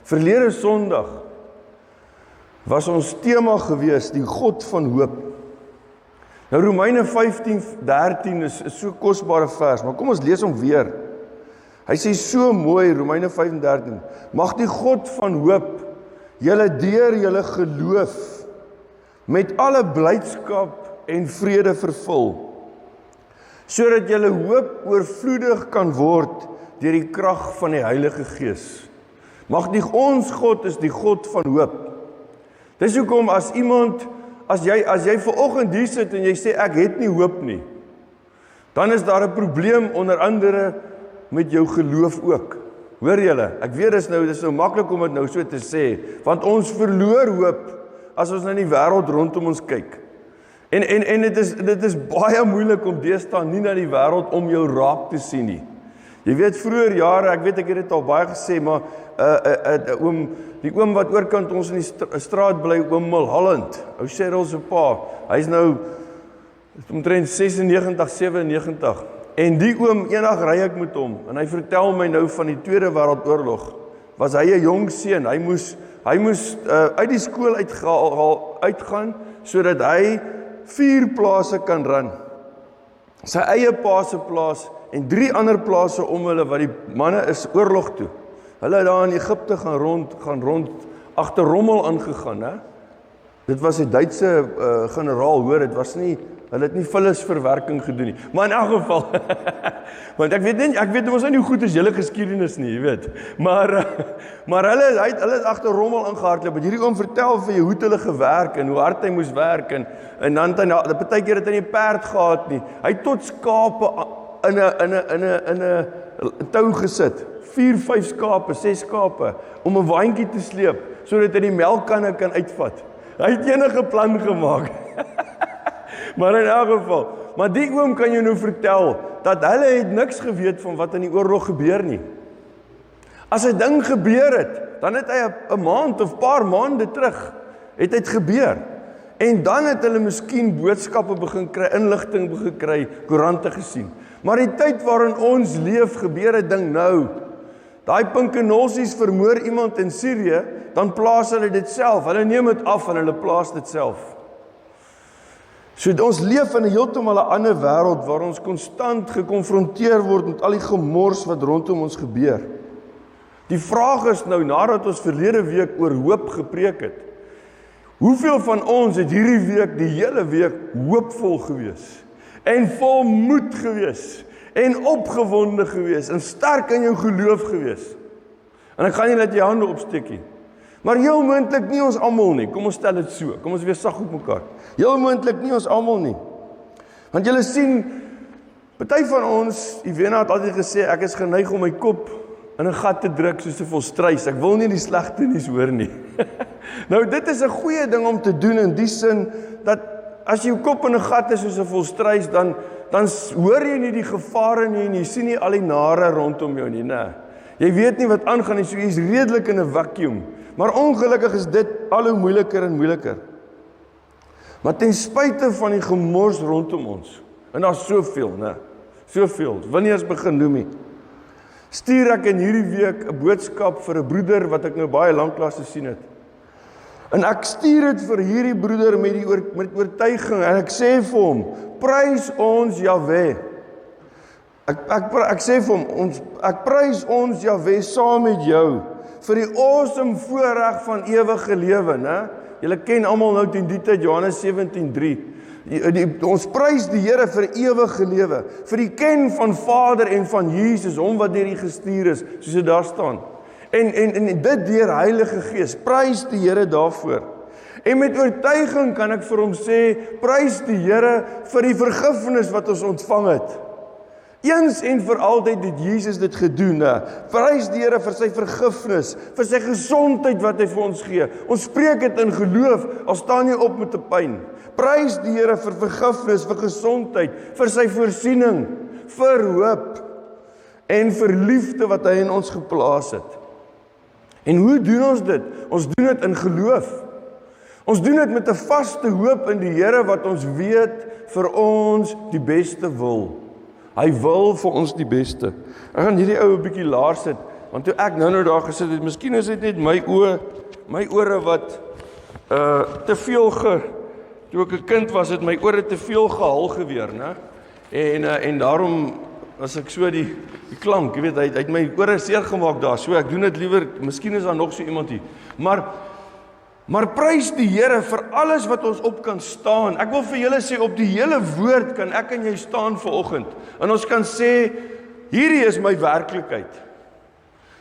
Verlede Sondag was ons tema gewees, die God van hoop. Nou Romeine 15:13 is so kosbare vers, maar kom ons lees hom weer. Hy sê so mooi, Romeine 15:13, mag die God van hoop julle deur julle geloof met alle blydskap en vrede vervul, sodat julle hoop oorvloedig kan word deur die krag van die Heilige Gees. Mag ons God is die God van hoop. Dis hoekom as jy vanoggend hier sit en jy sê ek het nie hoop nie, dan is daar 'n probleem onder andere met jou geloof ook. Hoor julle, ek weet dis nou maklik om dit nou so te sê, want ons verloor hoop as ons na die wêreld rondom ons kyk. En dit is baie moeilik om deesdae nie na die wêreld om jou raak te sien nie. Jy weet vroeër jare, ek het dit al baie gesê, maar die oom wat oorkant ons in die straat bly, oom Mulholland, ou Cheryl se pa, hy's nou omtrent 96, 97. En die oom, eendag ry ek met hom, en hy vertel my nou van die Tweede Wêreldoorlog. Was hy 'n jong seun, hy moes uit die skool uitgaan, sodat hy 4 plase kan ran. Sy eie pa se plaas, en 3 ander plase om hulle, wat die manne is oorlog toe. Hulle daar in Egipte gaan rond, agter rommel aangegaan, hè? Dit was 'n Duitse generaal, hoor, hulle het nie vullisverwerking gedoen nie. Maar in elk geval, want ek weet ons is nie hoe goed as julle geskiedenis nie, jy weet. Maar hulle het agter rommel aangehardloop. En hierdie oom vertel vir jou hoe het hulle gewerk en hoe hard hy moes werk en dan partykeer het hy nie perd gehad nie. Hy het tot skape in 'n tou gesit. 4, 5 skape, 6 skape om 'n waantjie te sleep sodat hy die melkkanne kan uitvat. Hy het enige plan gemaak. Maar in elk geval, maar die oom kan jou nou vertel dat hulle het niks geweet van wat in die oorlog gebeur nie. As 'n ding gebeur het, dan het hy 'n maand of paar maande terug het dit gebeur. En dan het hulle miskien boodskappe begin kry, inligting begin kry, koerante gesien. Maar die tyd waarin ons leef, gebeur 'n ding nou. Daai pinkenolsies vermoor iemand in Sirië, dan plaas hulle dit self. Hulle neem dit af en hulle plaas dit self. So ons leef in 'n heeltemal 'n ander wêreld waar ons konstant gekonfronteer word met al die gemors wat rondom ons gebeur. Die vraag is nou, nadat ons verlede week oor hoop gepreek het, hoeveel van ons het hierdie week, die hele week, hoopvol gewees? En vol moed gewees? En opgewonde gewees? En sterk in jou geloof gewees? En ek gaan nie laat jy hande opsteek nie. Maar heel moontlik nie ons almal nie. Kom ons stel dit so. Kom ons wees sag op mekaar. Heel moontlik nie ons almal nie. Want julle sien, party van ons, Ivena het altyd gesê, ek is geneig om my kop in 'n gat te druk soos 'n volstruis. Ek wil nie die slegte nuus hoor nie. Nou dit is 'n goeie ding om te doen in die sin dat as jou kop in 'n gat is soos 'n volstruis, dan hoor jy nie die gevare nie en jy sien nie al die nare rondom jou nie, nee. Jy weet nie wat aangaan nie, so jy is redelik in 'n vacuum. Maar ongelukkig is dit al hoe moeiliker en moeiliker. Maar ten spyte van die gemors rondom ons, en daar's soveel, né? Soveel, wanneer ons begin noem nie. Stuur ek in hierdie week 'n boodskap vir 'n broeder wat ek nou baie lanklaas gesien het. En ek stuur dit vir hierdie broeder met oortuiging en ek sê vir hom, prys ons Jahwe. Ek sê vir hom, ek prys ons Jahwe saam met jou vir die awesome voorreg van ewige lewe, né? Julle ken almal nou teen die tyd Johannes 17:3. Ons prys die Here vir ewige lewe, vir die ken van Vader en van Jesus, hom wat deur U gestuur is, soos dit daar staan. En dit deur Heilige Gees, prys die Here daarvoor. En met oortuiging kan ek vir hom sê, prys die Here vir die vergifnis wat ons ontvang het. Eens en vir altyd het Jesus dit gedoen. Prys die Here vir sy vergifnis, vir sy gesondheid wat hy vir ons gee. Ons spreek dit in geloof, al staan jy op met 'n pyn. Prys die Here vir vergifnis, vir gesondheid, vir sy voorsiening, vir hoop en vir liefde wat hy in ons geplaas het. En hoe doen ons dit? Ons doen dit in geloof. Ons doen dit met 'n vaste hoop in die Here wat ons weet vir ons die beste wil. Hy wil vir ons die beste. Ek gaan hierdie ou 'n bietjie laer sit. Want toe ek nou daar gesit het, miskien is dit net my ore wat te veel toe ek 'n kind was, het my ore te veel gehal geweer, né? En daarom as ek so die klank, jy weet, hy het my ore seer gemaak daar, so ek doen dit liewer, miskien is daar nog so iemand hier. Maar prys die Here vir alles wat ons op kan staan. Ek wil vir julle sê, op die hele woord kan ek en jy staan vanoggend. En ons kan sê, hierdie is my werklikheid.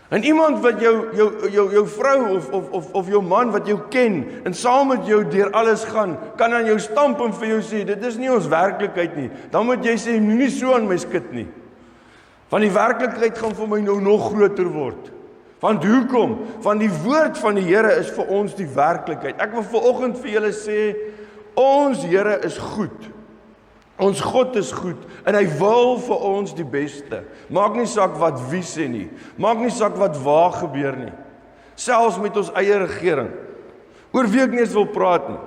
En iemand wat jou vrou of jou man wat jou ken en saam met jou deur alles gaan, kan aan jou stamp en vir jou sê, dit is nie ons werklikheid nie. Dan moet jy sê, nie so aan my skit nie. Want die werklikheid gaan vir my nou nog groter word. Want hoekom? Want die woord van die Here is vir ons die werklikheid. Ek wil vanoggend vir julle sê, ons Here is goed. Ons God is goed en hy wil vir ons die beste. Maak nie saak wat wie sê nie. Maak nie saak wat waar gebeur nie. Selfs met ons eie regering. Oor wie ek nie eens wil praat nie.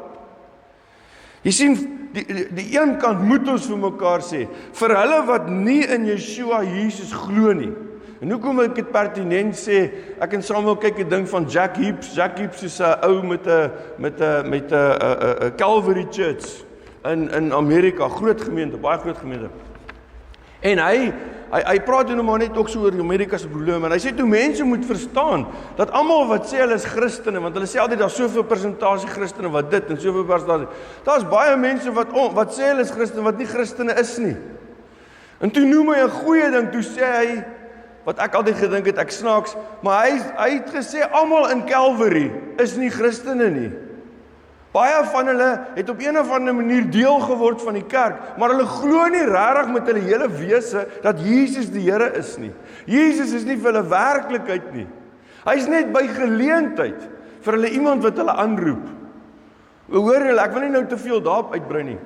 Jy sien, die een kant moet ons vir mekaar sê, vir hulle wat nie in Yeshua Jesus glo nie. En hoekom ek dit pertinent sê, ek en Samuel kyk 'n ding van Jack Hibbs. Jack Hibbs is 'n ou met 'n Calvary Church in Amerika, groot gemeente, baie groot gemeente. En hy praat nou maar net ook so oor Amerika se probleme, en hy sê toe mense moet verstaan, dat almal wat sê hulle is Christene, want hulle sê altyd daar's soveel persentasie Christene wat dit, en soveel persentasie, daar's baie mense wat sê hulle is Christene, wat nie Christene is nie. En toe noem hy 'n goeie ding, toe sê hy, wat ek altyd gedink het, ek snaaks, maar hy het gesê, almal in Calvary is nie Christene nie. Baie van hulle het op een of ander manier deel geword van die kerk, maar hulle glo nie regtig met hulle hele wese dat Jesus die Here is nie. Jesus is nie vir hulle werklikheid nie. Hy's net by geleentheid vir hulle iemand wat hulle aanroep. Hoor julle, ek wil nie nou te veel daarop uitbrei nie.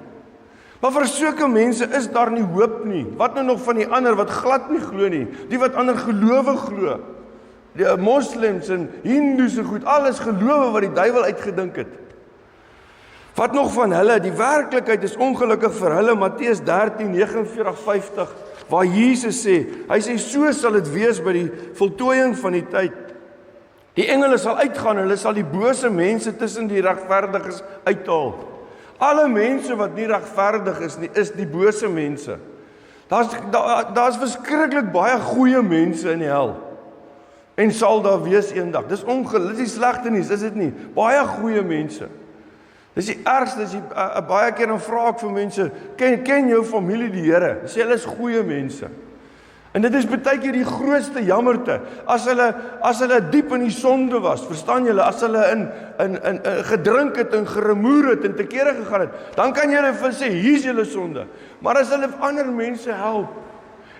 Maar vir sulke mense is daar nie hoop nie. Wat nou nog van die ander wat glad nie glo nie, die wat ander gelowe glo. Die moslems en hindoes en goed, alles gelowe wat die duiwel uitgedink het. Wat nog van hulle, die werklikheid is ongelukkig vir hulle, Matteus 13:49-50, waar Jesus sê, hy sê, so sal dit wees by die voltooiing van die tyd. Die engele sal uitgaan, hulle sal die bose mense tussen die regverdiges uithaal. Alle mense wat nie regverdig is nie, is die bose mense. Daar's verskriklik baie goeie mense in die hel. En sal daar wees eendag. Dis ongelukkig, dis slegte nuus, is dit nie? Baie goeie mense. Dis die ergste, as jy baie keer dan vra ek vir mense, ken jou familie die Here? Sê hulle is goeie mense. En dit is baie keer die grootste jammerte, as hulle diep in die sonde was, verstaan julle, as hulle in gedrink het en geremoer het en te kere gegaan het, dan kan jy hulle sê, hier is julle sonde. Maar as hulle ander mense help,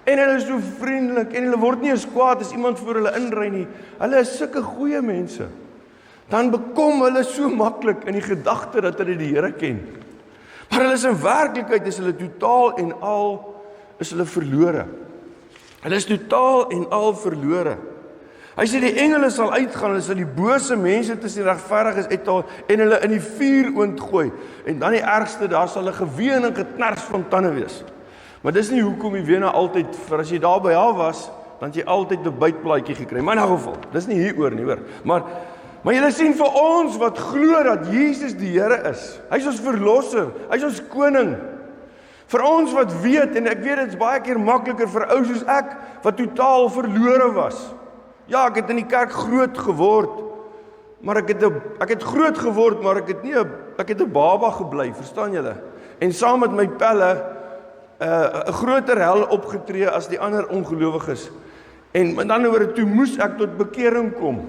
en hulle is so vriendelik, en hulle word nie eens kwaad as iemand voor hulle inry nie, hulle is sulke goeie mense, dan bekom hulle so maklik in die gedagte dat hulle die Here ken. Maar hulle is in werklikheid, is hulle totaal en al, is hulle verlore. Hulle is totaal en al verlore. Hy sê die engele sal uitgaan, hulle sal die bose mense tussen die regverdiges uithaal en hulle in die vuuroond gooi. En dan die ergste, daar sal 'n geween en geknars van tande wees. Maar dis nie hoekom die wene altyd, vir as jy daar by haar was, dan het jy altyd 'n bytplaatjie gekry. Maar in 'n geval, dis nie hieroor nie, hoor. Maar julle sien vir ons wat glo dat Jesus die Here is. Hy is ons verlosser, hy is ons koning. Vir ons wat weet, en ek weet dit is baie keer makliker vir ou soos ek, wat totaal verlore was. Ja, ek het in die kerk groot geword, maar ek het groot geword, maar ek het 'n baba gebly, verstaan julle? En saam met my pelle, 'n groter hel opgetree as die ander ongelowiges. En met ander woorde, toe moes ek tot bekering kom.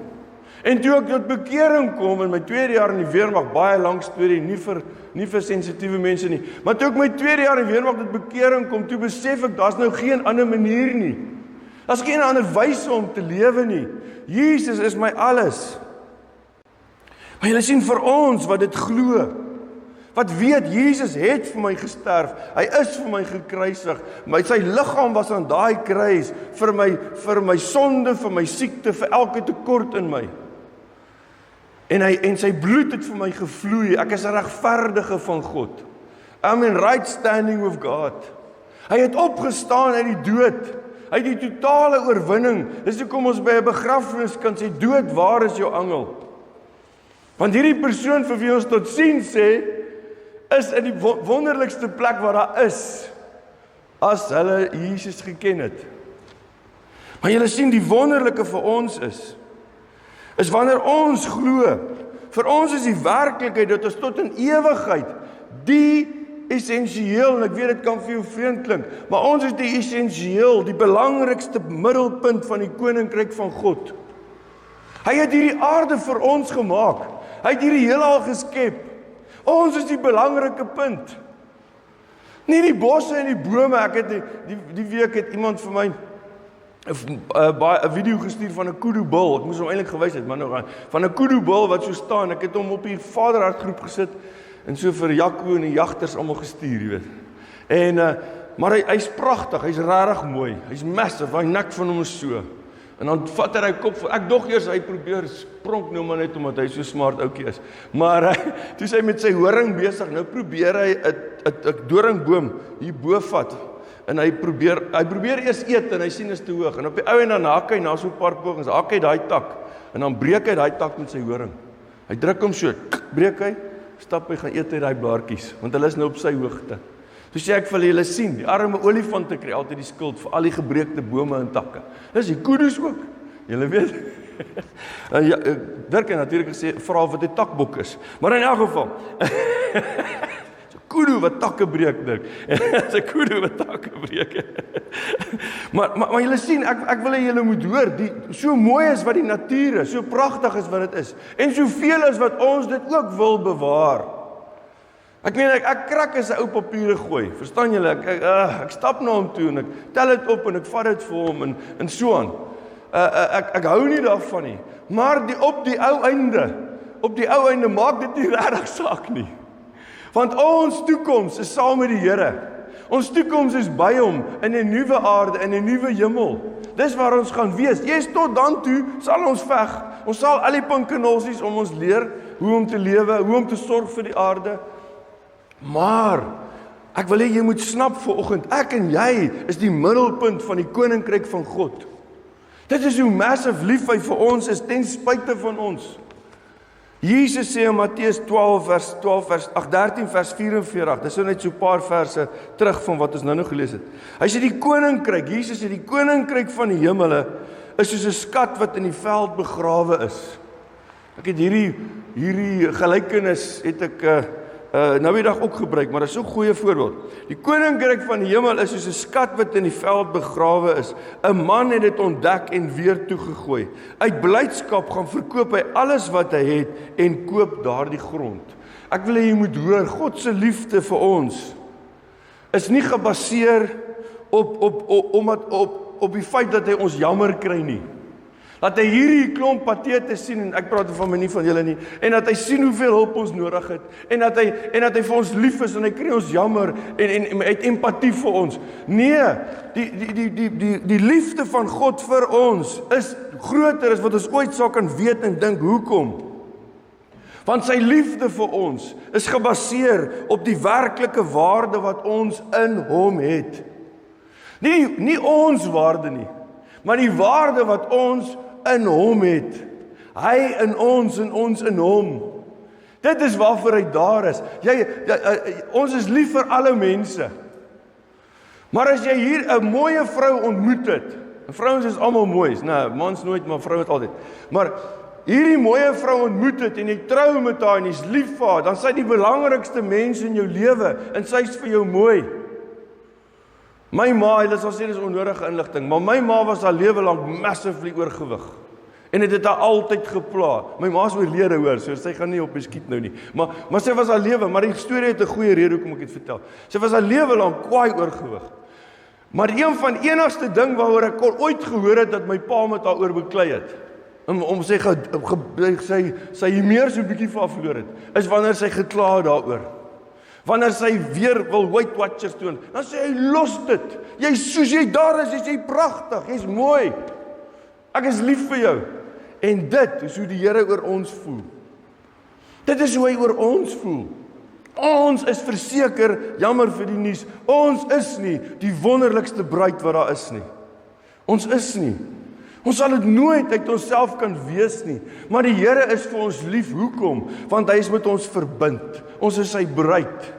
En toe ek tot bekering kom in my 2de jaar in die weermag, baie lang storie, nie vir sensitiewe mense nie, maar toe ek my 2de jaar in die weermag tot bekering kom, toe besef ek, daar's nou geen ander manier nie. Daar's geen ander wyse om te lewe nie. Jesus is my alles. Maar julle sien vir ons wat dit glo, wat weet, Jesus het vir my gesterf, hy is vir my gekruisig, sy liggaam was aan daai kruis, vir my sonde, vir my siekte, vir elke tekort in my. En sy bloed het vir my gevloei. Ek is 'n regverdige van God. I'm in right standing with God. Hy het opgestaan uit die dood. Hy het die totale oorwinning. Dis hoekom ons by 'n begrafenis kan sê, dood, waar is jou angel? Want hierdie persoon vir wie ons tot sien sê, is in die wonderlikste plek waar daar is, as hulle Jesus geken het. Maar julle sien, die wonderlike vir ons is wanneer ons glo, vir ons is die werklikheid dat ons tot in ewigheid die essensieel, en ek weet dit kan vir jou vreemd klink, maar ons is die essensieel, die belangrikste middelpunt van die koninkryk van God. Hy het hierdie aarde vir ons gemaak. Hy het hierdie heelal geskep. Ons is die belangrike punt. Nie die bosse en die bome. Ek het die week het iemand vir my 'n video gestuur van 'n kudu-bul. Ek moes hom eintlik gewys het, maar nou van 'n kudu-bul wat so staan. Ek het hom op die Vaderhart groep gesit en so vir Jaco en die jagters almal gestuur, jy weet. En maar hy's pragtig, hy's regtig mooi. Hy's massive, hy nek van hom is so. En dan vat hy kop, ek dog eers hy probeer spronk nou maar net omdat hy so smart ouetjie is. Maar toe hy met sy horing besig, nou probeer hy 'n doringboom hier bo vat. En hy probeer eers eet en hy sien is te hoog. En op die ou en dan hak hy na so 'n paar pogings, hak hy daai tak en dan breek hy daai tak met sy horing. Hy druk hom so, breek hy, stap hy, gaan eet hy daai blaartjies, want hulle is nou op sy hoogte. Toe sê ek vir julle sien, die arme olifante kry altyd die skuld vir al die gebreekte bome en takke. Dis die kudus ook. Julle weet. Ja, Dirk het natuurlik gesê vra wat 'n takbok is. Maar in elk geval. Kudu wat takke breek, Dirk. Dis 'n kudu wat takke breek. maar julle sien, ek wil hê julle moet hoor, so mooi is wat die natuur is, so pragtig is wat dit is, en soveel is wat ons dit ook wil bewaar. Ek meen, ek krak as 'n ou papiere gooi, verstaan julle? Ek stap na hom toe en ek tel dit op en ek vat dit vir hom en so aan. Ek hou nie daarvan nie, maar op die ou einde maak dit nie regtig saak nie. Want ons toekoms is saam met die Here. Ons toekoms is by hom in 'n nuwe aarde, in 'n nuwe hemel. Dis waar ons gaan wees. Jy's tot dan toe sal ons veg. Ons sal al die pinkenolsies om ons leer hoe om te lewe, hoe om te sorg vir die aarde. Maar ek wil hê jy moet snap vanoggend, ek en jy is die middelpunt van die koninkryk van God. Dit is hoe massive lief hy vir ons is ten spyte van ons. Jesus sê in Matteus 13 vers 44, dis net so 'n paar verse terug van wat ons nou gelees het. Hy sê die koninkryk, Jesus sê die koninkryk van die hemele is soos 'n skat wat in die veld begrawe is. Ek het hierdie gelykenis het ek nou die dag ook gebruik, maar dit is so 'n goeie voorbeeld. Die koninkryk van die hemel is soos 'n skat wat in die veld begrawe is. 'n Man het dit ontdek en weer toegegooi. Uit blydskap gaan verkoop hy alles wat hy het en koop daardie grond. Ek wil hê jy moet hoor, God se liefde vir ons is nie gebaseer op die feit dat hy ons jammer kry nie. Dat hy hierdie klomp patete sien, en ek praat van my nie van julle nie, en dat hy sien hoeveel hulp ons nodig het, en dat hy vir ons lief is, en hy kry ons jammer, en hy het empatie vir ons. Nee, die liefde van God vir ons is groter as wat ons ooit sal kan weet en dink. Hoekom? Want sy liefde vir ons is gebaseer op die werklike waarde wat ons in hom het. Nie ons waarde nie, maar die waarde wat ons in hom het. Hy in ons en ons in hom. Dit is waarvoor hy daar is. Ons is lief vir alle mense. Maar as jy hier 'n mooie vrou ontmoet het, vrouens is almal mooi, nee, mans nooit, maar vrou het altyd. Maar hierdie mooie vrou ontmoet het en jy trou met haar en jy's lief vir haar, dan sy die belangrikste mens in jou lewe en sy's vir jou mooi. My ma, hulle sal sê dis onnodige inligting, maar my ma was haar lewe lank massively oorgewig. En dit het haar altyd gepla. My ma's oorlede hoor, so sy gaan nie op beskiet nou nie. Maar sy was haar lewe, maar die storie het 'n goeie rede hoekom ek dit vertel. Sy was haar lewe lank kwaai oorgewig. Maar een van enigste ding waaroor ek ooit gehoor het dat my pa met haar oor beklei het, om sy meer so 'n bietjie vir haar verloor het, is wanneer sy gekla het daaroor. Wanneer sy weer wil Weight Watchers doen, dan sê hy, los dit. Jy's soos jy daar is, jy's pragtig, jy's mooi. Ek is lief vir jou. En dit is hoe die Here oor ons voel. Dit is hoe hy oor ons voel. Ons is verseker, jammer vir die nuus, ons is nie die wonderlikste bruid wat daar is nie. Ons is nie. Ons sal dit nooit uit onsself kan wees nie. Maar die Here is vir ons lief. Hoekom? Want hy is met ons verbind. Ons is sy bruid.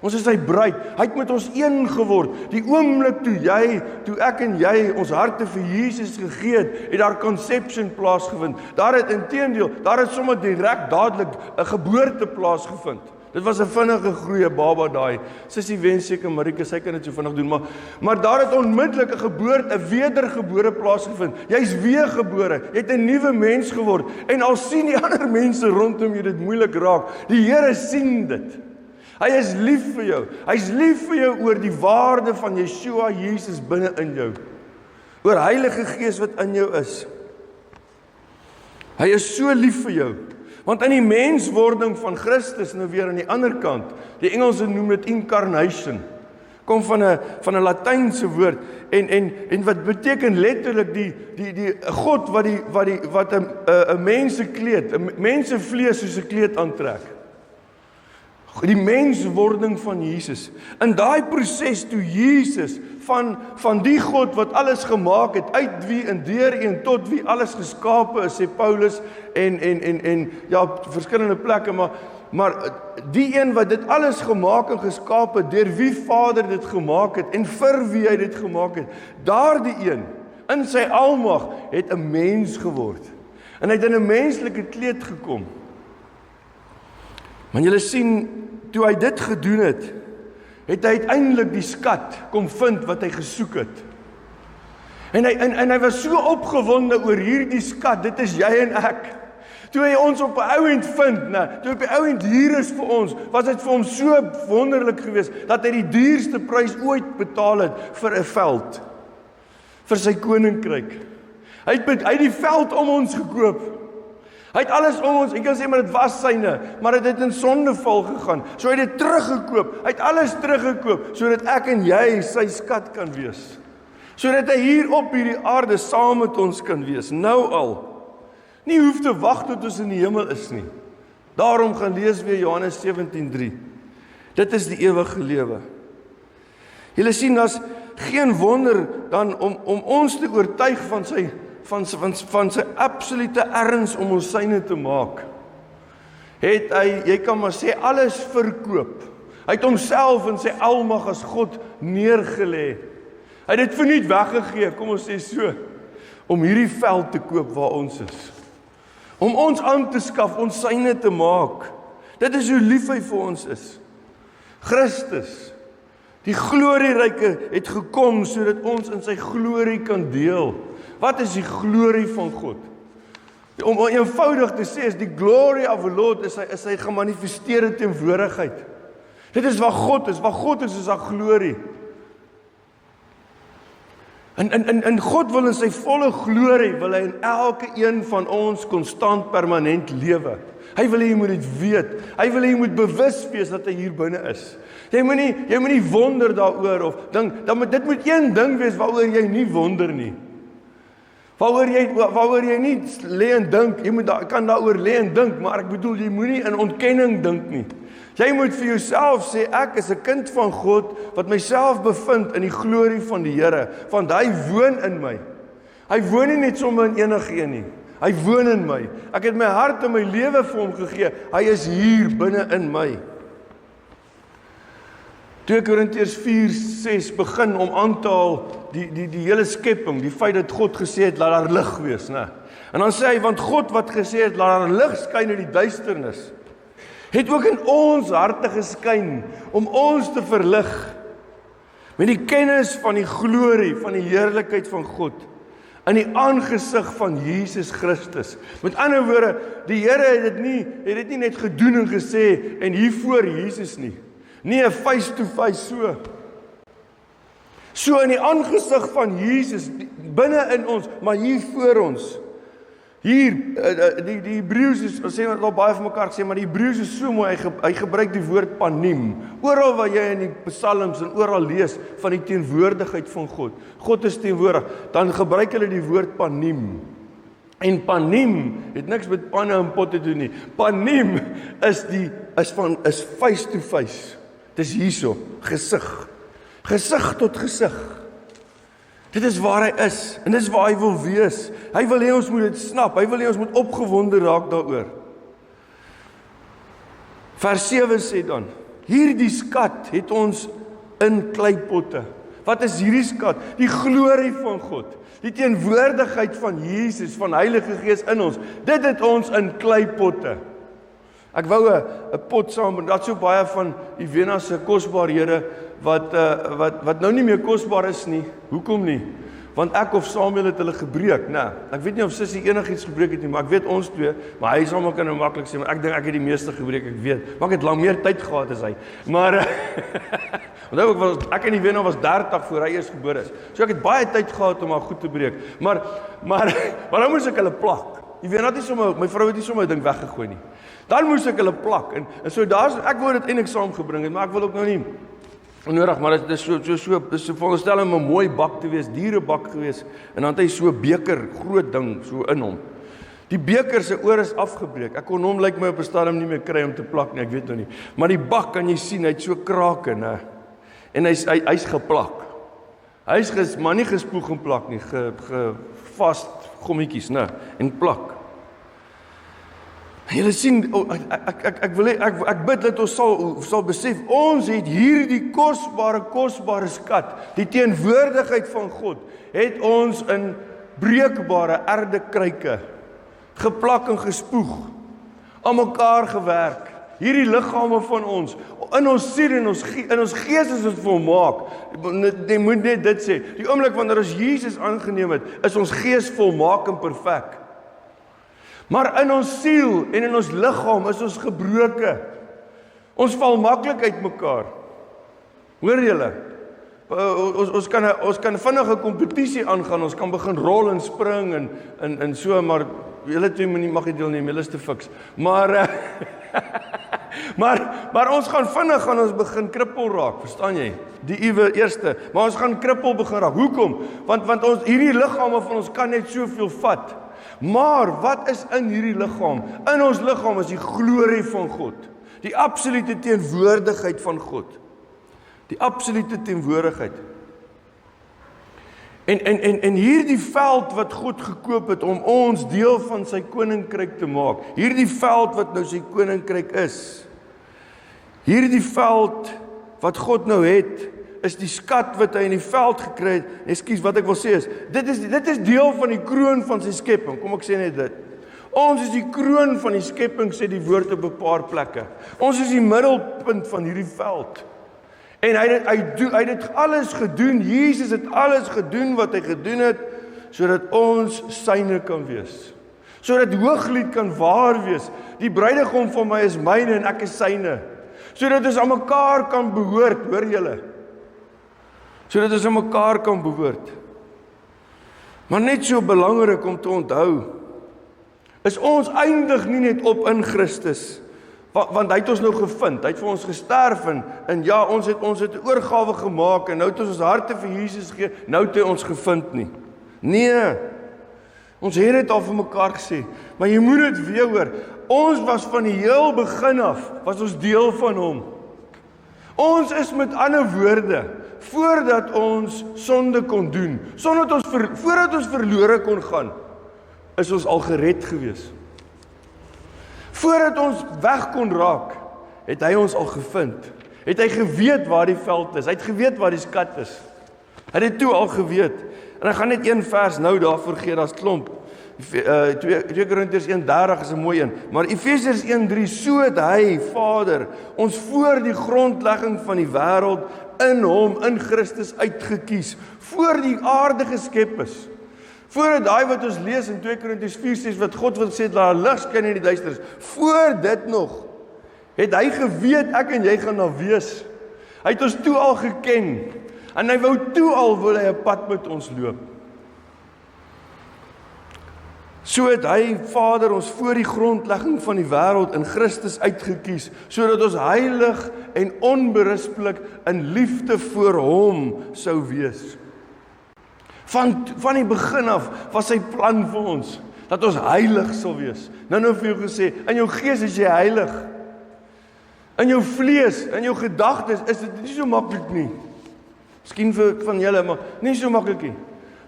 Ons is sy bruid. Hy het met ons een geword. Die oomblik toe ek en jy ons harte vir Jesus gegee het, het daar conception plaasgevind. Daar het sommer direk dadelik 'n geboorte plaasgevind. Dit was 'n vinnige groeie baba daai. Sissie wens seker Marika, sy kan dit so vinnig doen, maar daar het onmiddellik 'n geboorte, 'n wedergebore plaasgevind. Jy's weergebore, jy het 'n nuwe mens geword en al sien die ander mense rondom jou dit moeilik raak. Die Here sien dit. Hy is lief vir jou. Hy's lief vir jou oor die waarde van Yeshua Jesus binne in jou. Oor Heilige Gees wat in jou is. Hy is so lief vir jou. Want in die menswording van Christus, nou weer aan die ander kant, die Engelse noem dit incarnation, kom van 'n Latynse woord en wat beteken letterlik die God wat 'n mense kleed, 'n mense vlees soos 'n kleed aantrek. Die menswording van Jesus. In daai proses toe Jesus van die God wat alles gemaak het, uit wie en deur en tot wie alles geskape is, sê Paulus en ja, op verskillende plekke, maar die een wat dit alles gemaak en geskape het, deur wie Vader dit gemaak het en vir wie hy dit gemaak het, daardie een in sy almag het 'n mens geword. En hy het in 'n menslike kleed gekom. Maar julle sien, toe hy dit gedoen het, het hy uiteindelik die skat kom vind wat hy gesoek het. En hy was so opgewonde oor hierdie skat, dit is jy en ek. Toe hy ons op 'n ouend vind, toe op 'n ouend hier is vir ons, was dit vir hom so wonderlik geweest, dat hy die duurste prys ooit betaal het vir 'n veld, vir sy koninkryk. Hy het die veld om ons gekoop. Hy het alles om ons, ek kan sê maar dit was syne, maar dit het in sondeval gegaan. So hy het dit teruggekoop, hy het alles teruggekoop, sodat ek en jy sy skat kan wees. Sodat hy hier op hierdie aarde saam met ons kan wees, nou al. Nie hoef te wag tot ons in die hemel is nie. Daarom gaan lees weer Johannes 17:3. Dit is die ewige lewe. Julle sien, daar's geen wonder dan om ons te oortuig van sy absolute erns om ons syne te maak. Het hy, jy kan maar sê, alles verkoop. Hy het homself in sy almag as God neergelê. Hy het dit verniet weggegee, kom ons sê so, om hierdie veld te koop waar ons is. Om ons aan te skaf, ons syne te maak. Dit is hoe lief hy vir ons is. Christus, die glorieryke, het gekom sodat ons in sy glorie kan deel. Wat is die glorie van God? Om eenvoudig te sê, is die glory of the Lord, is sy gemanifesteerde teenwoordigheid. Dit is wat God is haar glorie. En God wil in sy volle glorie, wil hy in elke een van ons konstant permanent lewe. Hy wil hê jy moet dit weet. Hy wil hê jy moet bewus wees dat hy hier binne is. Jy moet nie wonder daaroor of dink, dit moet een ding wees waaroor jy nie wonder nie. Waaroor jy nie lê en dink, kan daaroor lê en dink, maar ek bedoel, jy moenie in ontkenning dink nie. Jy moet vir jouself sê, ek is 'n kind van God, wat myself bevind in die glorie van die Here, want hy woon in my. Hy woon nie net sommer in enige een nie. Hy woon in my. Ek het my hart en my lewe vir hom gegee. Hy is hier binne in my. 2 Korintiërs 4:6 begin om aan te haal die hele skepping, die feit dat God gesê het, laat daar lig wees, né? En dan sê hy, want God wat gesê het, laat daar lig skyn in die duisternis, het ook in ons harte geskyn, om ons te verlig, met die kennis van die glorie, van die heerlikheid van God, in die aangesig van Jesus Christus. Met ander woorde, die Here het dit nie net gedoen en gesê, en hier voor Jesus nie. Nie 'n face to face so. So in die aangesig van Jesus, binne in ons, maar hier voor ons. Hier, die Hebreërs is, sê wat al baie van mekaar gesê, maar die Hebreërs is so mooi, hy gebruik die woord panim. Oral waar jy in die psalms en oral lees van die teenwoordigheid van God. God is teenwoordig, dan gebruik hulle die woord panim. En panim het niks met panne en potte te doen nie. Panim is face to face. Dis hierso, gesig tot gesig. Dit is waar hy is, en dit is waar hy wil wees. Hy wil hê ons moet dit snap, hy wil hê ons moet opgewonde raak daaroor. Vers 7 sê dan, hierdie skat het ons in kleipotte. Wat is hierdie skat? Die glorie van God, die teenwoordigheid van Jesus, van Heilige Gees in ons. Dit het ons in kleipotte. Ek wou 'n pot saam, en dat so baie van die Ivena se kosbaarhede wat nou nie meer kosbaar is nie. Hoekom nie? Want ek of Samuel het hulle gebreek, né? Ek weet nie of Sissie enigiets gebreek het nie, maar ek weet ons twee, maar hy sal maar kan nou maklik sê, maar ek dink ek het die meeste gebreek, ek weet. Maar ek het lang meer tyd gehad as hy. Maar onthou ek en Ivena was 30 voor hy eers gebore is. So ek het baie tyd gehad om haar goed te breek. Maar nou moes ek hulle plak. Ivena het nie sommer, my vrou het nie sommer 'n ding weggegooi nie. Dan moes ek hulle plak en so ek wou dit eintlik saam gebring het, maar ek wil ook nou nie onnodig, maar dit is so veronderstel om 'n mooi bak te wees, dierebak gewees, en dan het hy so 'n beker, groot ding, so in hom. Die beker se oor is afgebreek, ek kon hom lyk my op 'n stadium nie meer kry om te plak nie, ek weet nou nie, maar die bak kan jy sien, hy het so krake, né, en hy's geplak. Hy's maar nie gespoeg en plak nie, vast gommetjies, né, en plak. Julle sien, ek bid dat ons sal besef, ons het hierdie kosbare skat, die teenwoordigheid van God, het ons in breekbare erdekruike geplak en gespoeg, aan mekaar gewerk. Hierdie liggame van ons, in ons siel en in ons gees is ons volmaak. Jy moet net dit sê, die oomblik wanneer ons Jesus aangeneem het, is ons gees volmaak en perfek. Maar in ons siel en in ons liggaam is ons gebroke. Ons val maklik uit mekaar. Hoor julle? Ons kan vinnig 'n kompetisie aangaan, ons kan begin rol en spring en so, maar julle twee mag nie deelneem, julle is te fiks. Maar maar ons gaan vinnig ons begin krippel raak, verstaan jy? Die eerste, maar ons gaan krippel begin raak. Hoekom? Want ons hierdie liggame van ons kan net soveel vat. Maar wat is in hierdie liggaam? In ons liggaam is die glorie van God. Die absolute teenwoordigheid van God. Die absolute teenwoordigheid. En hierdie veld wat God gekoop het om ons deel van sy koninkryk te maak. Hierdie veld wat nou sy koninkryk is. Hierdie veld wat God nou het, is die skat wat hy in die veld gekry het. Ekskuus, wat ek wil sê is, dit is deel van die kroon van sy skepping. Kom ek sê net dit. Ons is die kroon van die skepping, sê die woord op 'n paar plekke. Ons is die middelpunt van hierdie veld. En hy het dit alles gedoen. Jesus het alles gedoen wat hy gedoen het, sodat ons syne kan wees. Sodat Hooglied kan waar wees. Die bruidegom van my is myne en ek is syne. Sodat ons aan mekaar kan behoort, hoor julle? Sodat ons aan mekaar kan behoort. Maar net so belangrik om te onthou, is ons eindig nie net op in Christus, want hy het ons nou gevind, hy het vir ons gesterf en ja, ons het 'n oorgawe gemaak en nou het ons harte vir Jesus gegee, nou het hy ons gevind nie. Nee, ons het dit al vir mekaar gesê, maar jy moet dit weer hoor, ons was van die heel begin af, was ons deel van hom. Ons is met ander woorde, voordat ons sonde kon doen, voordat ons verlore kon gaan, is ons al gered gewees. Voordat ons weg kon raak, het hy ons al gevind. Het hy geweet waar die veld is, hy het geweet waar die skat is. Hy het dit toe al geweet. En ek gaan net een vers nou daarvoor gee, daar's klomp. 2 Korintiërs 1:30 is 'n mooi een, maar Efesiërs 1:3, so het hy, Vader, ons voor die grondlegging van die wêreld in hom, in Christus uitgekies, voor die aarde geskep is. Voordat daai wat ons lees in 2 Korintiërs 4:6, wat God wil sê, laat lig skyn in die duisternis, voor dit nog, het hy geweet, ek en jy gaan daar wees. Hy het ons toe al geken, en hy wil hy 'n pad met ons loop. So het hy, Vader, ons voor die grondlegging van die wêreld in Christus uitgekies, sodat ons heilig en onberispelik in liefde voor hom sou wees. Van die begin af was sy plan vir ons, dat ons heilig sal wees. Nou vir jou gesê, in jou gees is jy heilig. In jou vlees, in jou gedagtes, is dit nie so maklik nie. Miskien van julle, maar nie so maklik nie.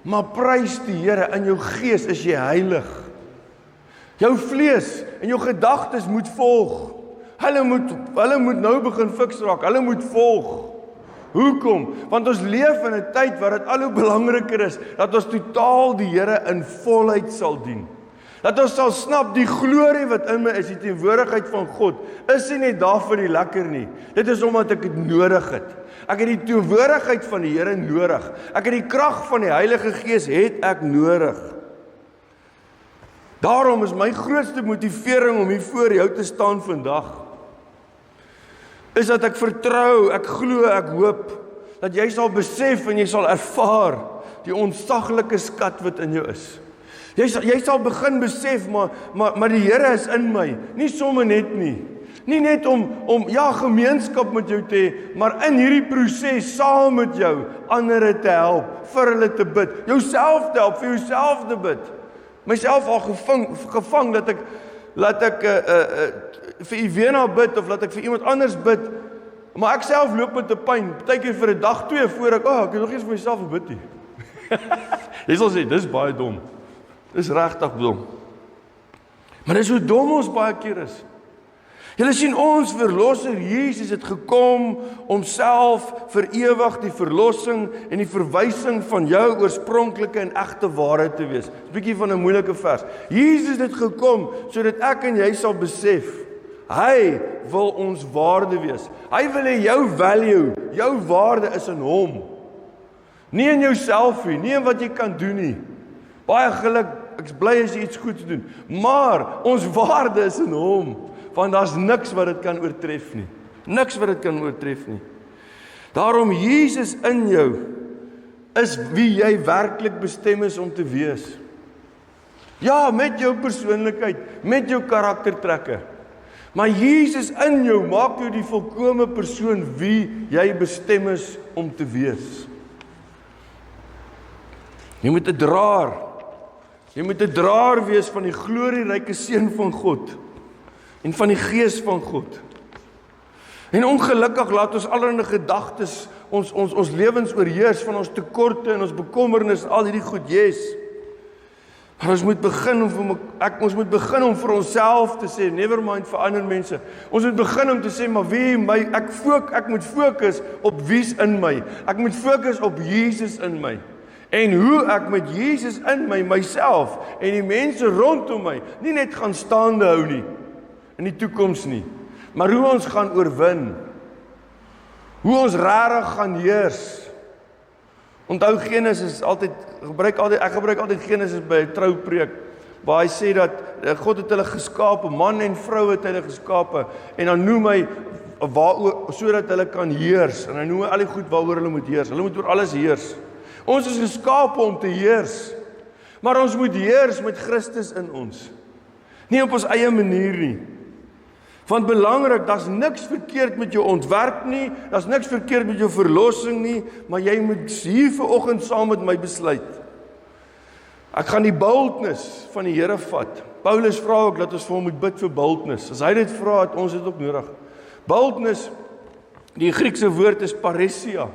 Maar prys die Here, in jou gees is jy heilig. Jou vlees en jou gedagtes moet volg. Hulle moet nou begin fiks raak, hulle moet volg. Hoekom? Want ons leef in 'n tyd waar dit al hoe belangriker is, dat ons totaal die Here in volheid sal dien. Dat ons sal snap, die glorie wat in my is, die teenwoordigheid van God, is nie net daar vir die lekker nie. Dit is omdat ek dit nodig het. Ek het die teenwoordigheid van die Here nodig. Ek het die krag van die Heilige Gees het ek nodig. Daarom is my grootste motivering om hier voor jou te staan vandag, is dat ek vertrou, ek glo, ek hoop, dat jy sal besef en jy sal ervaar die ontsaglike skat wat in jou is. Jy sal begin besef, maar die Here is in my, nie sommer net nie. Nie net om gemeenskap met jou te hê, maar in hierdie proses saam met jou, ander te help, vir hulle te bid, jouself te help, vir jouself te bid. Myself al gevang dat ek vir Ivena bid, of dat ek vir iemand anders bid, maar ek self loop met 'n pyn, partykeer vir 'n dag 2 voor ek het nog eens vir myself gebid nie. Jy sal sê, dis baie dom. Dis regtig dom. Maar dis hoe dom ons baie keer is. Julle sien, ons verlosser Jesus het gekom om self vir ewig die verlossing en die verwysing van jou oorspronklike en egte waarheid te wees. Dis 'n bietjie van 'n moeilike vers. Jesus het gekom sodat ek en jy sal besef, hy wil ons waarde wees. Hy wil hê jou value, jou waarde is in hom. Nie in jouself nie, nie in wat jy kan doen nie. Baie geluk, ek is bly as jy iets goeds doen. Maar ons waarde is in hom. Want daar's niks wat dit kan oortref nie. Niks wat dit kan oortref nie. Daarom Jesus in jou is wie jy werklik bestem is om te wees. Ja, met jou persoonlikheid, met jou karaktertrekke. Maar Jesus in jou maak jou die volkome persoon wie jy bestem is om te wees. Jy moet 'n draer. Jy moet 'n draer wees van die glorieryke seun van God. En van die gees van God. En ongelukkig laat ons allerlei gedagtes ons lewens oorheers van ons tekorte en ons bekommernis, al hierdie goed, yes. Maar ons moet begin om vir onsself te sê, never mind vir ander mense. Ons moet begin om te sê, maar ek moet fokus op wie's in my. Ek moet fokus op Jesus in my. En hoe ek met Jesus in my, myself en die mense rondom my, nie net gaan staande hou nie. In die toekoms nie, maar hoe ons gaan oorwin, hoe ons regtig gaan heers. Onthou Genesis ek gebruik altyd Genesis by 'n troupreek, waar hy sê dat God het hulle geskape, man en vrou het hulle geskape, en dan noem hy waaroor, sodat hulle kan heers, en hy noem al die goed waaroor hulle moet heers, hulle moet oor alles heers. Ons is geskape om te heers, maar ons moet heers met Christus in ons, nie op ons eie manier nie. Want belangrik, daar's niks verkeerd met jou ontwerp nie, daar's niks verkeerd met jou verlossing nie, maar jy moet hier vanoggend saam met my besluit. Ek gaan die boldness van die Here vat. Paulus vra ook dat ons vir hom moet bid vir boldness. As hy dit vra, het ons dit ook nodig. Boldness, die Griekse woord is paresia.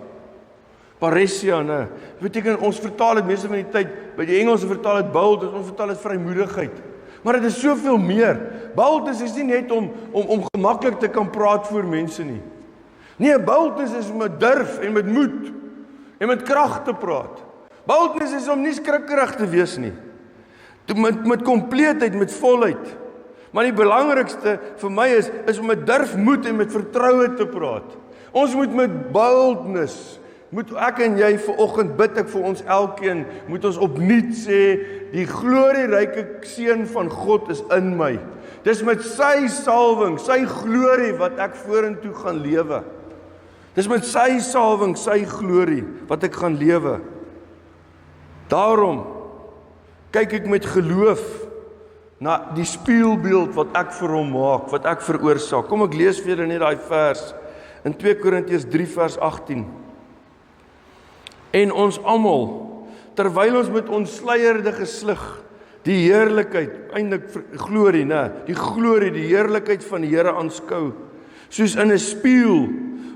Paresia, nee. Beteken, ons vertaal dit meeste van die tyd, by die Engelse vertaal het bold, ons vertaal het vrymoedigheid. Maar dit is soveel meer. Boldness is nie net om gemaklik te kan praat voor mense nie. Nee, boldness is om met durf en met moed en met krag te praat. Boldness is om nie skrikkerig te wees nie. Met kompleetheid, met volheid. Maar die belangrikste vir my is om met durf, moed en met vertroue te praat. Ons moet met boldness, moet ek en jy vanoggend bid ek vir ons elkeen, moet ons opnuut sê, die glorieryke seun van God is in my. Dis met sy salwing, sy glorie wat ek vorentoe gaan lewe. Dis met sy salwing, sy glorie wat ek gaan lewe. Daarom kyk ek met geloof na die spieelbeeld wat ek vir hom maak, wat ek veroorsaak. Kom ek lees vir julle net daai vers in 2 Korintiërs 3 vers 18. En ons almal, terwyl ons met ontsluierde geslig die heerlikheid, eintlik glorie, die heerlikheid van die Here aanskou, soos in 'n spieël,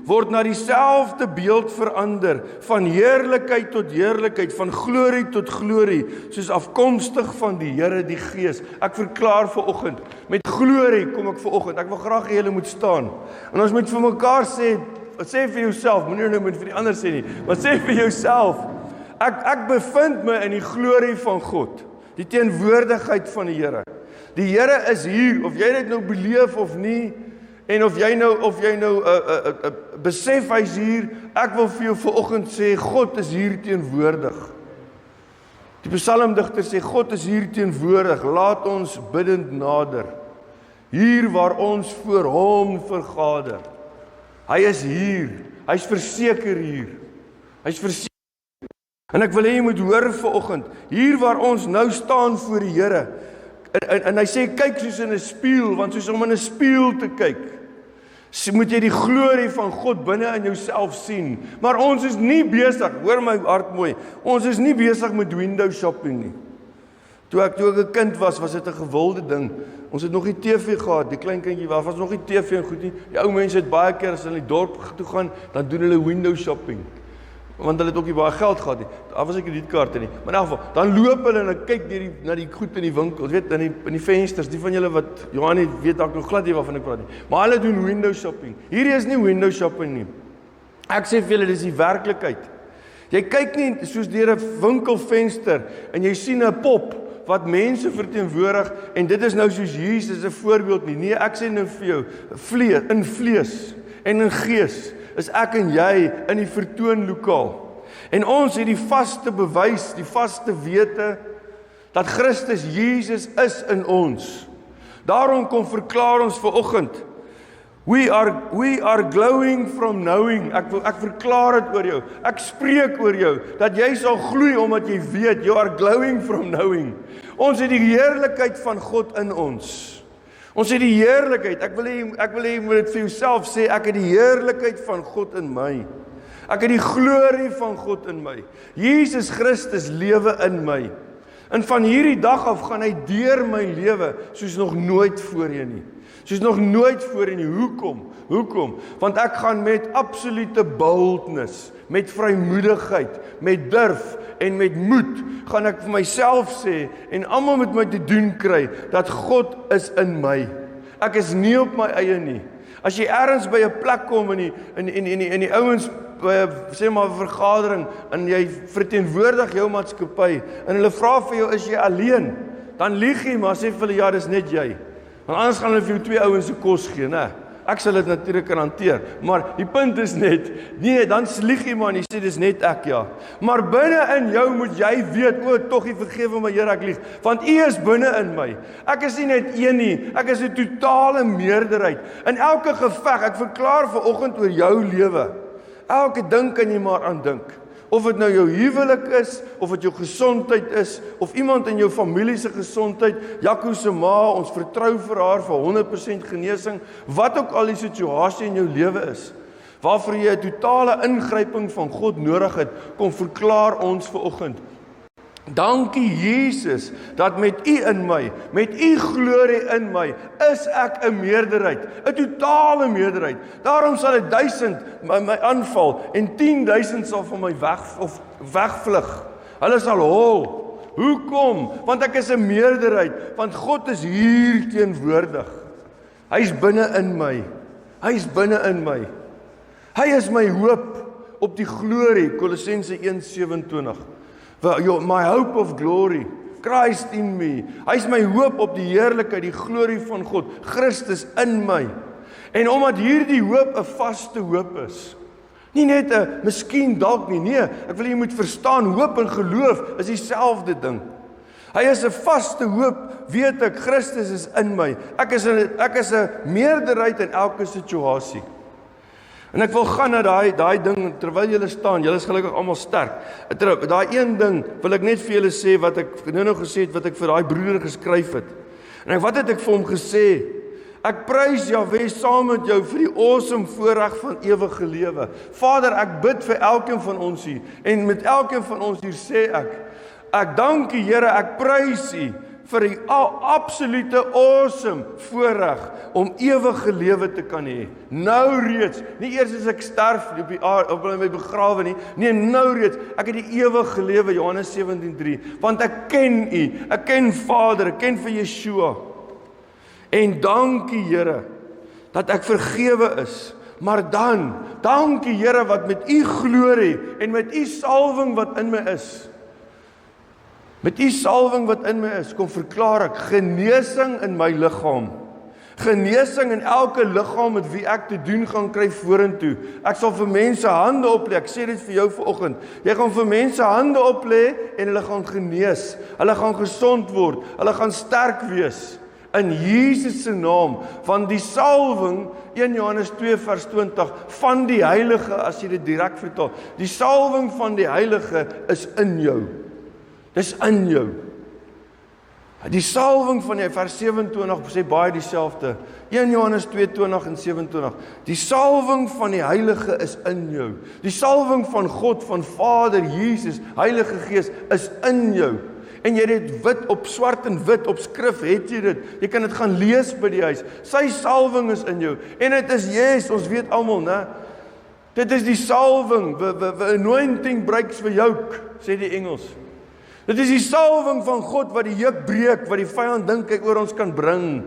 word na dieselfde beeld verander, van heerlikheid tot heerlikheid, van glorie tot glorie, soos afkomstig van die Here die Gees. Ek verklaar vanoggend, met glorie kom ek vanoggend. Ek wil graag hê julle moet staan. En ons moet vir mekaar sê vir jouself, moenie nou met vir die ander sê nie, maar sê vir jouself, ek bevind my in die glorie van God, die teenwoordigheid van die Here. Die Here is hier, of jy dit nou beleef of nie, en of jy nou besef hy's hier, ek wil vir jou vanoggend sê, God is hier teenwoordig. Die psalmdigter sê, God is hier teenwoordig, laat ons biddend nader, hier waar ons voor hom vergader. Hy is hier, hy's verseker hier, hy's verseker. En ek wil hê jy moet hoor vanoggend, hier waar ons nou staan voor die Here, en hy sê, kyk soos in 'n spieël, want soos om in 'n spieël te kyk, moet jy die glorie van God binne in jouself sien. Maar ons is nie besig, hoor my hart mooi, ons is nie besig met window shopping nie. Toe ek 'n kind was dit 'n gewilde ding. Ons het nog nie TV gehad, die klein kindjie was nog nie TV en goed nie. Die ou mense het baie keer as hulle in die dorp toe gaan, dan doen hulle window shopping. Want hulle het ook nie baie geld gehad nie. Daar was ek kredietkaarte nie. Maar in elk geval, dan loop hulle en hulle kyk na die goed in die winkels, weet in die vensters, die van julle wat Johan weet dalk nog glad nie waarvan ek praat nie. Maar hulle doen window shopping. Hierdie is nie window shopping nie. Ek sê vir julle, dis die werklikheid. Jy kyk nie soos deur 'n winkelvenster en jy sien 'n pop wat mense verteenwoordig en dit is nou soos Jesus 'n voorbeeld nie. Nee, ek sê nou vir jou, in vlees en in gees is ek en jy in die vertoonlokaal. En ons het die vaste bewys, die vaste wete, dat Christus Jesus is in ons. Daarom kom verklaar ons vanoggend, we are glowing from knowing. Ek verklaar dit oor jou, ek spreek oor jou, dat jy sal gloei omdat jy weet, you are glowing from knowing. Ons het die heerlikheid van God in ons. Ons het die heerlikheid, ek wil hê jy moet dit vir jouself sê, ek het die heerlikheid van God in my. Ek het die glorie van God in my. Jesus Christus lewe in my. En van hierdie dag af gaan hy deur my lewe soos nog nooit voorheen nie. Soos nog nooit voorheen nie. Hoekom? Want ek gaan met absolute boldness, met vrymoedigheid, met durf en met moed, gaan ek vir myself sê, en almal met my te doen kry, dat God is in my. Ek is nie op my eie nie. As jy ergens by 'n plek kom in die ouens, sê maar 'n vergadering, en jy verteenwoordig jou maatskappy, en hulle vra vir jou, is jy alleen? Dan lieg jy, maar sê vir hulle, ja, dis net jy. Want anders gaan hulle vir jou 2 ouens se kos gee, né? Ek sal dit natuurlik kan hanteer, maar die punt is net, nee, dan lieg jy maar en jy sê, dis net ek, ja. Maar binne in jou moet jy weet, tog jy vergewe my Here, ek lieg, want U is binne in my. Ek is nie net een nie, ek is 'n totale meerderheid. In elke geveg, ek verklaar vanoggend oor jou lewe, elke ding kan jy maar aan dink. Of dit nou jou huwelik is, of dit jou gesondheid is, of iemand in jou familie se gesondheid, Jaco se ma, ons vertrou vir haar vir 100% genesing, wat ook al die situasie in jou lewe is, waarvoor jy 'n totale ingryping van God nodig het, kom verklaar ons vanoggend. Dankie Jesus, dat met U in my, met U glorie in my, is ek 'n meerderheid, 'n totale meerderheid. Daarom sal 1000 my aanval en 10.000 sal van my wegvlug. Hulle sal hol. Hoekom? Want ek is 'n meerderheid, want God is hier teenwoordig. Hy's binne in my. Hy's binne in my. Hy is my hoop op die glorie, Kolossense 1:27. My hope of glory, Christ in me. Hy is my hoop op die heerlikheid, die glorie van God, Christus in my. En omdat hierdie hoop 'n vaste hoop is, nie net 'n miskien dalk nie, nee, ek wil jy moet verstaan, hoop en geloof is dieselfde ding. Hy is 'n vaste hoop, weet ek, Christus is in my. Ek is 'n meerderheid in elke situasie. En ek wil gaan na daai ding, terwyl julle staan, julle is gelukkig almal sterk. Daai een ding wil ek net vir julle sê, wat ek nou gesê het, wat ek vir daai broeder geskryf het. En wat het ek vir hom gesê? Ek prys Jahwe saam met jou vir die awesome voorreg van ewige lewe. Vader, ek bid vir elkeen van ons hier, en met elkeen van ons hier sê ek dank U Here, ek prys U vir die absolute awesome voorreg om ewige lewe te kan hê. Nou reeds, nie eers as ek sterf op die aarde of my begrawe nie, nee, nou reeds, ek het die ewige lewe, Johannes 17:3, want ek ken U, ek ken Vader, ek ken vir Yeshua. En dankie Here, dat ek vergewe is, maar dan, dankie Here, wat met U glorie en met U salwing wat in my is, met U salwing wat in my is, kom verklaar ek genesing in my liggaam. Genesing in elke liggaam met wie ek te doen gaan kry vorentoe. Ek sal vir mense hande oplê, ek sê dit vir jou vanoggend. Jy gaan vir mense hande oplê en hulle gaan genees. Hulle gaan gesond word, hulle gaan sterk wees. In Jesus se naam, van die salwing, 1 Johannes 2 vers 20, van die Heilige, as jy dit direk vertaal, die salwing van die Heilige is in jou. Dis in jou. Die salwing van die vers 27 sê baie dieselfde. 1 Johannes 2:20 en 27. Die salwing van die Heilige is in jou. Die salwing van God, van Vader, Jesus, Heilige Gees is in jou. En jy het dit wit op swart en wit op skrif, het jy dit. Jy kan dit gaan lees by die huis. Sy salwing is in jou. En dit is yes, ons weet almal, né? Dit is die salwing. The anointing breaks the yoke, sê die Engels. Dit is die salwing van God wat die juk breek, wat die vyand dink hy oor ons kan bring.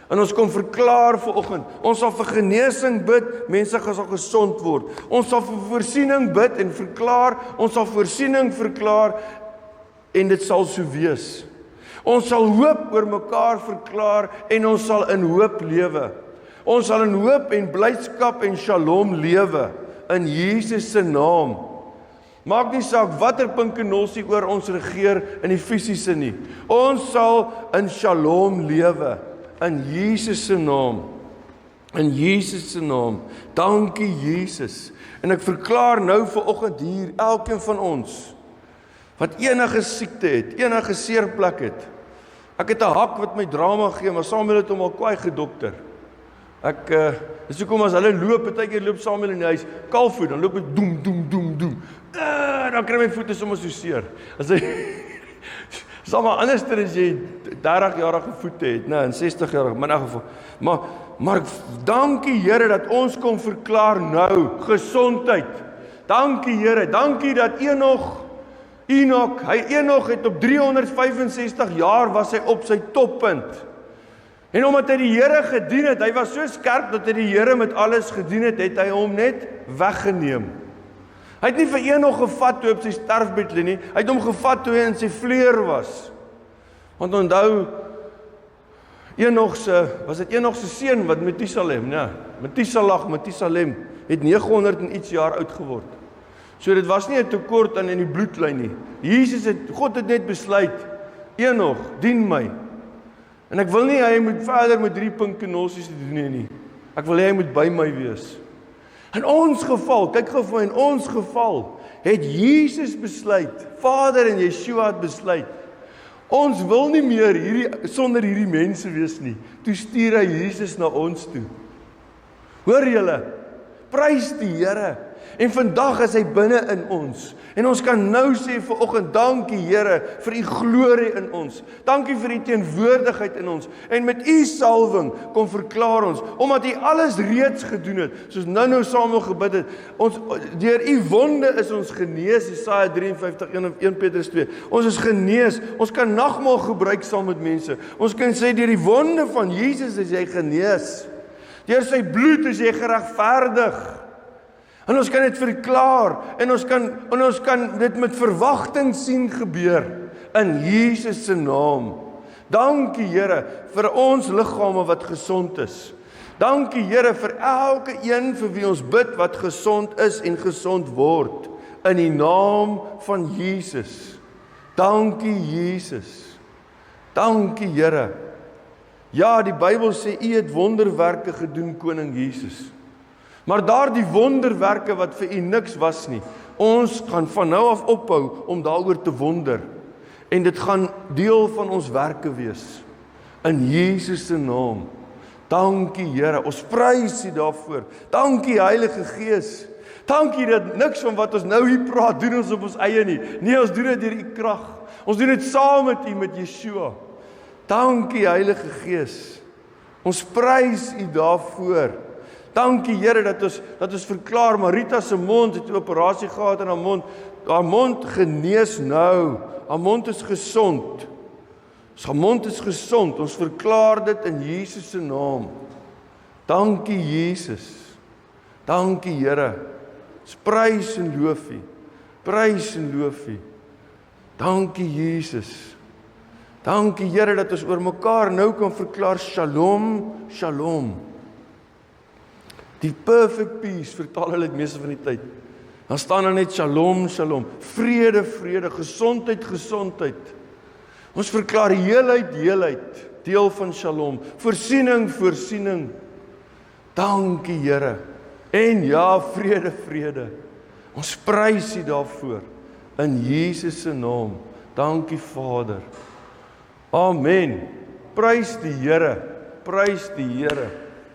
En ons kom verklaar vanoggend, ons sal vir genesing bid, mense sal gesond word. Ons sal vir voorsiening bid en verklaar, ons sal voorsiening verklaar en dit sal so wees. Ons sal hoop oor mekaar verklaar en ons sal in hoop lewe. Ons sal in hoop en blydskap en shalom lewe in Jesus se naam. Maak nie saak watter pinkenolsie oor ons regeer in die fisiese nie. Ons sal in shalom lewe in Jesus se naam. In Jesus se naam. Dankie Jesus. En ek verklaar nou vanoggend hier elkeen van ons wat enige siekte het, enige seerplek het. Ek het 'n hak wat my drama gee, maar Samuel het hom al kwaai gedokter. Dis hoekom as hulle loop, partykeer loop Samuel in die huis, kalfvoet, dan loop hy doem, doem, doem, doem. Dan kry my voete sommer so seer. As hy sal maar anders as jy 30-jarige voete het, en 60-jarige, maar in 'n geval. Maar dankie Here dat ons kom verklaar nou gesondheid. Dankie Here, dankie dat Enoch het op 365 jaar was hy op sy toppunt. En omdat hy die Here gedien het, hy was so skerp dat hy die Here met alles gedien het, het hy hom net weggeneem. Hy het nie vir Enoch gevat toe op sy sterfbed lê nie, hy het hom gevat toe hy in sy vleuer was. Want onthou, was dit Enoch se seun wat Methusalem, Methusalem het 900 en iets jaar oud geword. So dit was nie 'n tekort aan in die bloedlyn nie. God het net besluit, Enoch, dien my. En ek wil nie hy moet verder met 3 pinkenolsies doen nie. Ek wil hy moet by my wees. In ons geval, kyk gou vir in ons geval, het Jesus besluit, Vader en Yeshua het besluit, ons wil nie meer sonder hierdie mense wees nie. Toe stuur hy Jesus na ons toe. Hoor julle, prys die Here. En vandag is hy binne in ons. En ons kan nou sê vanoggend, dankie Here vir U glorie in ons. Dankie vir U teenwoordigheid in ons. En met U salwing kom verklaar ons, omdat U alles reeds gedoen het, soos nou Samuel gebid het, deur U wonde is ons genees, Jesaja 53, 1 Petrus 2. Ons is genees, ons kan nagmaal gebruik saam met mense. Ons kan sê deur die wonde van Jesus is jy genees. Deur sy bloed is jy geregverdig. En ons kan dit verklaar, en ons kan dit met verwagting sien gebeur, in Jesus se naam. Dankie Here, vir ons liggame wat gesond is. Dankie Here, vir elke een vir wie ons bid, wat gesond is en gesond word, in die naam van Jesus. Dankie Jesus. Dankie Here. Ja, die Bybel sê, U het wonderwerke gedoen, Koning Jesus. Maar daardie wonderwerke wat vir U niks was nie, ons gaan van nou af ophou om daaroor te wonder. En dit gaan deel van ons werke wees. In Jesus se naam. Dankie Here, ons prys U daarvoor. Dankie Heilige Gees. Dankie dat niks van wat ons nou hier praat, doen ons op ons eie nie. Nee, ons doen dit deur U krag. Ons doen dit saam met U, met Yeshua. Dankie Heilige Gees. Ons prys U daarvoor. Dankie Here dat ons verklaar, Marita se mond het 'n operasie gehad in haar mond genees nou. Haar mond is gesond. Haar mond is gesond. Ons verklaar dit in Jesus se naam. Dankie Jesus. Dankie Here. Ons prys en loof U. Prys en loof U. Dankie Jesus. Dankie Here dat ons oor mekaar nou kan verklaar Shalom, Shalom. Die perfect peace vertaal hulle dit meeste van die tyd. Dan staan daar net Shalom, Shalom. Vrede, vrede, gesondheid, gesondheid. Ons verklaar heelheid, heelheid, deel van Shalom. Voorsiening, voorsiening. Dankie Here. En ja, vrede, vrede. Ons prys U daarvoor in Jesus se naam. Dankie Vader. Amen. Prys die Here. Prys die Here.